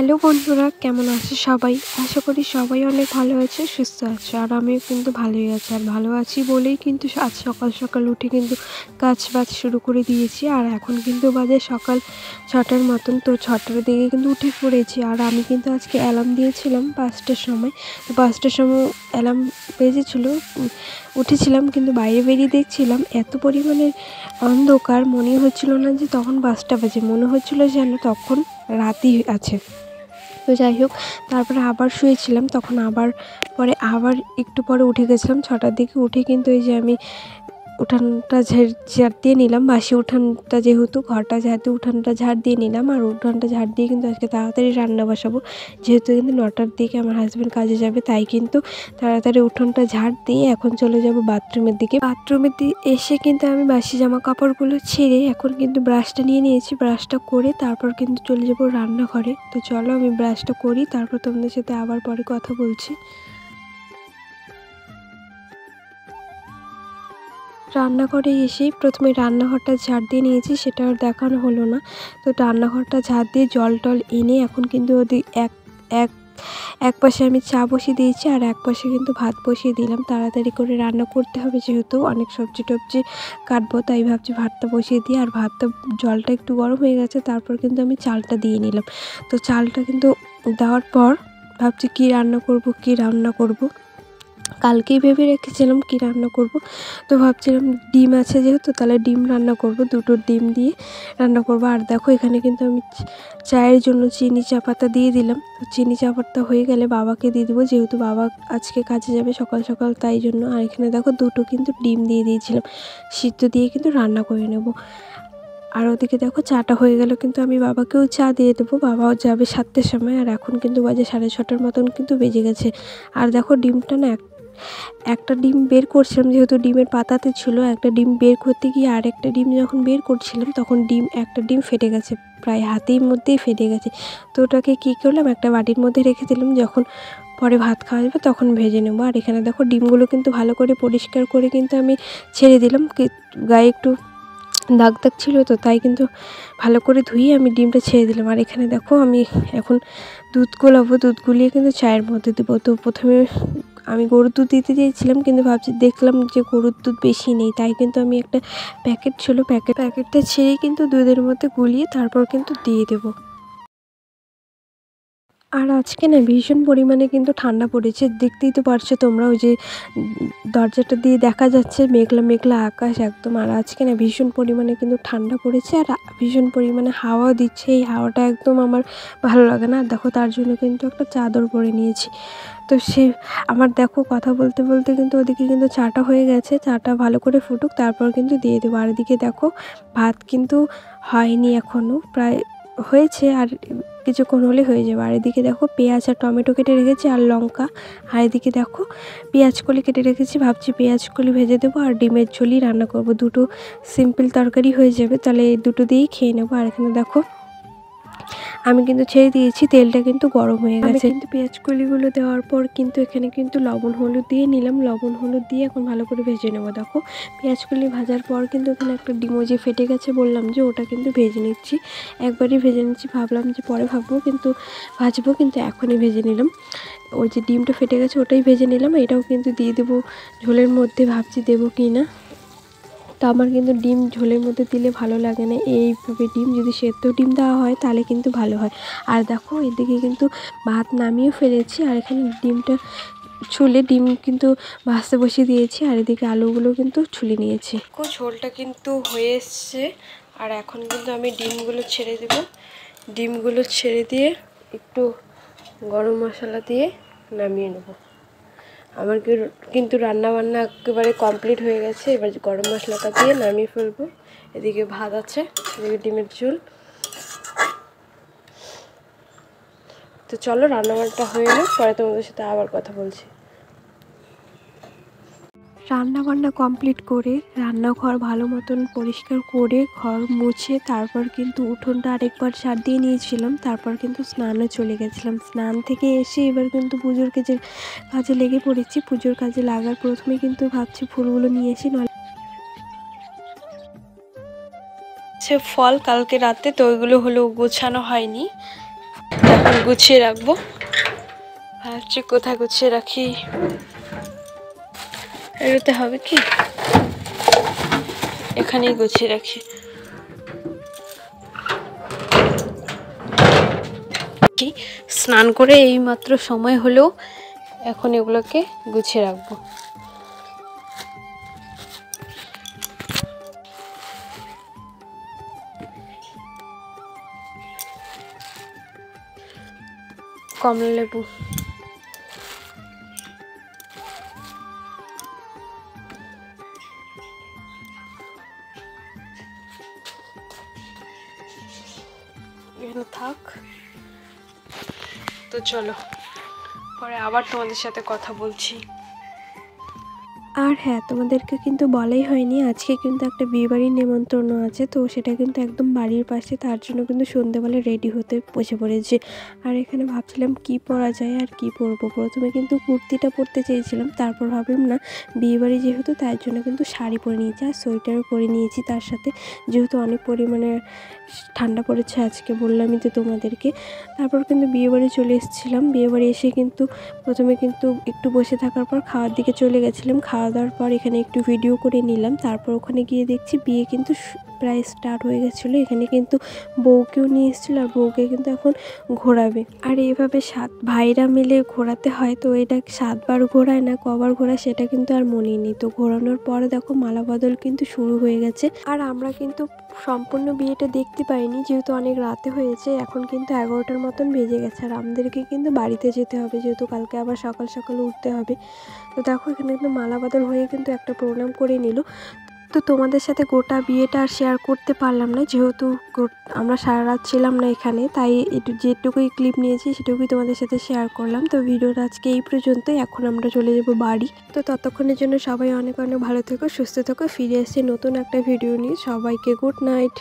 Hello বন্ধুরা, কেমন আছে সবাই? আশা করি সবাই অনেক ভালো আছে, সুস্থ আছে। আর আমিও কিন্তু ভালোই আছি। আর ভালো আছি বলেই কিন্তু আজ সকাল সকাল উঠে কিন্তু কাজ বাজ শুরু করে দিয়েছি। আর এখন কিন্তু বাজে সকাল 6টার মতন। তো 6টার দিকে কিন্তু উঠে পড়েছি। আর আমি কিন্তু আজকে অ্যালার্ম দিয়েছিলাম 5টার সময়। তো 5টার সময় অ্যালার্ম বেজেছিল, উঠেছিলাম, কিন্তু বাইরে বেরিয়ে দেখছিলাম এত পরিমাণে অন্ধকার, মনে হচ্ছিল না যে তখন 5টা বাজে, মনে হচ্ছিল যেন তখন রাতই আছে। তো যাই হোক, তারপরে আবার শুয়েছিলাম, তখন আবার একটু পরে উঠে গেছিলাম 6টার দিকে। উঠে কিন্তু এই যে আমি উঠানটা ঝাড় দিয়ে নিলাম, বাসি উঠানটা যেহেতু, ঘরটা যেহেতু, উঠানটা ঝাড় দিয়ে নিলাম। আর উঠানটা ঝাড় দিয়ে কিন্তু আজকে তাড়াতাড়ি রান্না বসাবো, যেহেতু কিন্তু 9টার দিকে আমার হাজব্যান্ড কাজে যাবে। তাই কিন্তু তাড়াতাড়ি উঠোনটা ঝাড় দিয়ে এখন চলে যাব বাথরুমের দিকে। বাথরুমের দিকে এসে কিন্তু আমি বাসি জামা কাপড়গুলো ছেড়ে এখন কিন্তু ব্রাশটা নিয়ে নিয়েছি। ব্রাশটা করে তারপর কিন্তু চলে যাব রান্নাঘরে। তো চলো আমি ব্রাশটা করি, তারপর তোমাদের সাথে আবার পরে কথা বলছি। রান্নাঘরে এসেই প্রথমে রান্নাঘরটা ঝাড় দিয়ে নিয়েছি, সেটা আর দেখানো হলো না। তো রান্নাঘরটা ঝাড় দিয়ে জল টল এনে এখন কিন্তু এক পাশে আমি চা বসিয়ে দিয়েছি, আর এক পাশে কিন্তু ভাত বসিয়ে দিলাম। তাড়াতাড়ি করে রান্না করতে হবে, যেহেতু অনেক সবজি টবজি কাটবো, তাই ভাবছি ভাতটা বসিয়ে দিই। আর জলটা একটু গরম হয়ে গেছে, তারপর কিন্তু আমি চালটা দিয়ে নিলাম। তো চালটা কিন্তু দেওয়ার পর ভাবছি কী রান্না করব। কালকেই ভেবে রেখেছিলাম কী রান্না করব। তো ভাবছিলাম ডিম আছে যেহেতু, তাহলে ডিম রান্না করব, 2টো ডিম দিয়ে রান্না করব। আর দেখো এখানে কিন্তু আমি চায়ের জন্য চিনি চা পাতা দিয়ে দিলাম। তো চিনি চা পাতা হয়ে গেলে বাবাকে দিয়ে দেবো, যেহেতু বাবা আজকে কাজে যাবে সকাল সকাল, তাই জন্য। আর এখানে দেখো 2টো কিন্তু ডিম দিয়ে দিয়েছিলাম, সিদ্ধ দিয়ে কিন্তু রান্না করে নেব। আর ওদিকে দেখো চাটা হয়ে গেল, কিন্তু আমি বাবাকেও চা দিয়ে দেবো, বাবাও যাবে 7টার সময়। আর এখন কিন্তু বাজে 6:30টার মতন কিন্তু বেজে গেছে। আর দেখো ডিমটা না, একটা ডিম বের করছিলাম, যেহেতু ডিমের পাতাতে ছিল, একটা ডিম বের করতে গিয়ে আর একটা ডিম যখন বের করছিলাম তখন একটা ডিম ফেটে গেছে, প্রায় হাতের মধ্যেই ফেটে গেছে। তো ওটাকে কী করলাম, একটা বাটির মধ্যে রেখে দিলাম, যখন পরে ভাত খাওয়া যাবে তখন ভেজে নেবো। আর এখানে দেখো ডিমগুলো কিন্তু ভালো করে পরিষ্কার করে কিন্তু আমি ছেড়ে দিলাম, গায়ে একটু দাগ ছিল, তো তাই কিন্তু ভালো করে ধুয়ে আমি ডিমটা ছেড়ে দিলাম। আর এখানে দেখো আমি এখন দুধ গুলিয়ে কিন্তু চায়ের মধ্যে দেবো। তো প্রথমে আমি গরুর দুধ দিতে চেয়েছিলাম, কিন্তু দেখলাম যে গরুর দুধ বেশি নেই, তাই কিন্তু আমি একটা প্যাকেট ছিল, প্যাকেটটা ছেড়ে কিন্তু দুধের মধ্যে গুলিয়ে তারপর কিন্তু দিয়ে দেবো। আর আজকে না ভীষণ পরিমাণে কিন্তু ঠান্ডা পড়েছে, দেখতেই তো পারছো তোমরা, ওই যে দরজাটা দিয়ে দেখা যাচ্ছে মেঘলা মেঘলা আকাশ একদম। আর আজকে না ভীষণ পরিমাণে কিন্তু ঠান্ডা পড়েছে, আর ভীষণ পরিমাণে হাওয়াও দিচ্ছে। এই হাওয়াটা একদম আমার ভালো লাগে না। দেখো তার জন্য কিন্তু একটা চাদর পরে নিয়েছি। তো আমার দেখো কথা বলতে বলতে কিন্তু ওদিকে কিন্তু চাটা হয়ে গেছে, চাটা ভালো করে ফুটুক, তারপর কিন্তু দিয়ে দেবো। আর এদিকে দেখো ভাত কিন্তু হয়নি এখনও, প্রায় হয়েছে, আর কিছুক্ষণ হলে হয়ে যাবে। আর এদিকে দেখো পেঁয়াজ আর টমেটো কেটে রেখেছি, আর লঙ্কা। আর এদিকে দেখো পেঁয়াজকলি কেটে রেখেছি, ভাবছি পেঁয়াজকলি ভেজে দেবো আর ডিমের ঝোলই রান্না করব, 2টো সিম্পল তরকারি হয়ে যাবে, তাহলে এই 2টো দিয়েই খেয়ে নেবো। আর এখানে দেখো আমি কিন্তু ছেড়ে দিয়েছি, তেলটা কিন্তু গরম হয়ে গেছে। কিন্তু পেঁয়াজকলিগুলো দেওয়ার পর কিন্তু এখানে কিন্তু লবণ হলুদ দিয়ে নিলাম, লবণ হলুদ দিয়ে এখন ভালো করে ভেজে নেবো। দেখো পেঁয়াজকলি ভাজার পর কিন্তু এখানে একটা ডিমও যে ফেটে গেছে বললাম, যে ওটা কিন্তু ভেজে নিচ্ছি, একবারই ভেজে নিচ্ছি, ভাবলাম যে পরে ভাজবো, কিন্তু এখনই ভেজে নিলাম। ওই যে ডিমটা ফেটে গেছে ওটাই ভেজে নিলাম, এটাও কিন্তু দিয়ে দেবো ঝোলের মধ্যে, ভাবছি দেবো কি না। তো আমার কিন্তু ডিম ঝোলের মধ্যে দিলে ভালো লাগে না, এইভাবে ডিম যদি সেদ্ধ ডিম দেওয়া হয় তাহলে কিন্তু ভালো হয়। আর দেখো এদিকে কিন্তু ভাত নামিয়ে ফেলেছি, আর এখানে ডিমটা ডিম কিন্তু ভাজতে বসিয়ে দিয়েছি, আর এদিকে আলুগুলো কিন্তু ছুলে নিয়েছি। ঝোলটা কিন্তু হয়ে এসছে, আর এখন কিন্তু আমি ডিমগুলো ছেড়ে দেব। ডিমগুলো ছেড়ে দিয়ে একটু গরম মশলা দিয়ে নামিয়ে নেব। আমার কিন্তু রান্নাবান্না একেবারে কমপ্লিট হয়ে গেছে, এবার গরম মশলাটা দিয়ে নামিয়ে ফেলবো। এদিকে ভাত আছে, এদিকে ডিমের ঝোল। তো চলো রান্নাবান্নাটা হয়ে নাও, পরে তোমাদের সাথে আবার কথা বলছি। রান্নাবান্না কমপ্লিট করে রান্নাঘর ভালো মতন পরিষ্কার করে ঘর মুছে তারপর কিন্তু উঠোনটা আরেকবার ঝাড় দিয়ে নিয়েছিলাম, তারপর কিন্তু স্নানে চলে গেছিলাম। স্নান থেকে এসে এবার কিন্তু পুজোর কাজে লেগে পড়েছি। পুজোর কাজে লাগার প্রথমে কিন্তু ভাবছি ফুলগুলো নিয়ে এসি, নয় ফল কালকে রাতে, তো ওইগুলো হলো গোছানো হয়নি। গুছিয়ে রাখবো। ভাবছি কোথায় গুছিয়ে রাখি, এটাতে হবে কি, এখানেই গুছিয়ে রাখি। কি স্নান করে এই মাত্র সময় হলো, এখন এগুলোকে গুছিয়ে রাখবো। কমলা লেবু, এখানে থাক। তো চলো পরে আবার তোমাদের সাথে কথা বলছি। আর হ্যাঁ, তোমাদেরকে কিন্তু বলাই হয়নি, আজকে কিন্তু একটা বিয়েবাড়ির নেমন্তন্ন আছে, তো সেটা কিন্তু একদম বাড়ির পাশে, তার জন্য কিন্তু সন্ধ্যেবেলা রেডি হতে বসে পড়েছে। আর এখানে ভাবছিলাম কি পরা যায় আর কি পরবো। প্রথমে কিন্তু কুর্তিটা পরতে চেয়েছিলাম, তারপর ভাবলাম না, বিয়েবাড়ি যেহেতু তার জন্য কিন্তু শাড়ি পরে নিয়েছি আর সোয়েটারও পরে নিয়েছি তার সাথে, যেহেতু অনেক পরিমাণে ঠান্ডা পড়েছে আজকে, বললামই তো তোমাদেরকে। তারপর কিন্তু বিয়েবাড়ি চলে এসেছিলাম। বিয়েবাড়ি এসে কিন্তু প্রথমে কিন্তু একটু বসে থাকার পর খাওয়ার দিকে চলে গেছিলাম। খাওয়া দাওয়ার পর এখানে একটু ভিডিও করে নিলাম। তারপর ওখানে গিয়ে দেখছি বিয়ে কিন্তু প্রায় স্টার্ট হয়ে গেছিলো। এখানে কিন্তু বউকেও নিয়ে এসেছিলো, আর বউকে কিন্তু এখন ঘোরাবে। আর এইভাবে 7 ভাইরা মিলে ঘোরাতে হয়, তো এটা 7 বার ঘোরায় না কবার ঘোরায় সেটা কিন্তু আর মনে নেই। তো ঘোরানোর পরে দেখো মালা বদল কিন্তু শুরু হয়ে গেছে। আর আমরা কিন্তু সম্পূর্ণ বিয়েটা দেখতে পাইনি, যেহেতু অনেক রাতে হয়েছে। এখন কিন্তু 11টার মতন বেজে গেছে, আর আমাদেরকে কিন্তু বাড়িতে যেতে হবে, যেহেতু কালকে আবার সকাল সকাল উঠতে হবে। তো দেখো এখানে কিন্তু মালা বদল হয়ে কিন্তু একটা প্রোগ্রাম করে নিল। তো তোমাদের সাথে গোটা বিয়েটা আর শেয়ার করতে পারলাম না, যেহেতু আমরা সারা রাত ছিলাম না এখানে, তাই যেটুকুই ক্লিপ নিয়েছি সেটুকুই তোমাদের সাথে শেয়ার করলাম। তো ভিডিওটা আজকে এই পর্যন্তই, এখন আমরা চলে যাব বাড়ি। তো ততক্ষণের জন্য সবাই অনেক অনেক ভালো থেকো, সুস্থ থেকো। ফিরে এসে নতুন একটা ভিডিও নিয়ে, সবাইকে গুড নাইট।